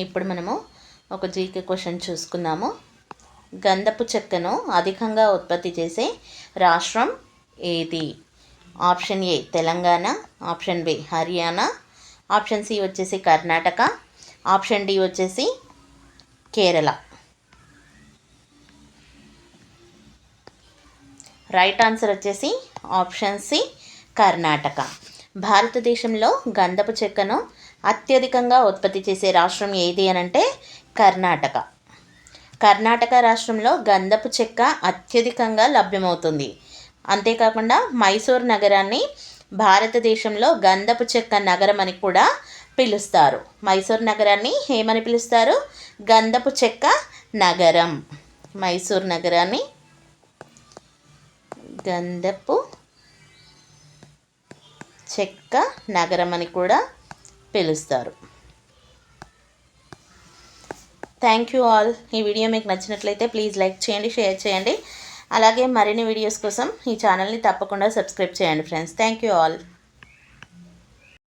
ఇప్పుడు మనము ఒక జీకే క్వశ్చన్ చూసుకుందాము. గంధపు చెక్కను అధికంగా ఉత్పత్తి చేసే రాష్ట్రం ఏది? Option A Telangana, option B Haryana, option C వచ్చేసి కర్ణాటక, ఆప్షన్ డి వచ్చేసి కేరళ. రైట్ ఆన్సర్ వచ్చేసి ఆప్షన్ సి కర్ణాటక. భారతదేశంలో గంధపు చెక్కను అత్యధికంగా ఉత్పత్తి చేసే రాష్ట్రం ఏది అని అంటే కర్ణాటక. కర్ణాటక రాష్ట్రంలో గంధపు చెక్క అత్యధికంగా లభ్యమవుతుంది. అంతేకాకుండా మైసూర్ నగరాన్ని భారతదేశంలో గంధపు చెక్క నగరం అని కూడా పిలుస్తారు. మైసూర్ నగరాన్ని ఏమని పిలుస్తారు? గంధపు చెక్క నగరం. మైసూర్ నగరాన్ని గంధపు చెక్క నగరం అని కూడా పిలుస్తారు. Thank you all. ఈ వీడియో మీకు నచ్చినట్లయితే ప్లీజ్ లైక్ చేయండి, షేర్ చేయండి. అలాగే మరిన్ని వీడియోస్ కోసం ఈ ఛానల్ని తప్పకుండా సబ్స్క్రైబ్ చేయండి ఫ్రెండ్స్. Thank you all.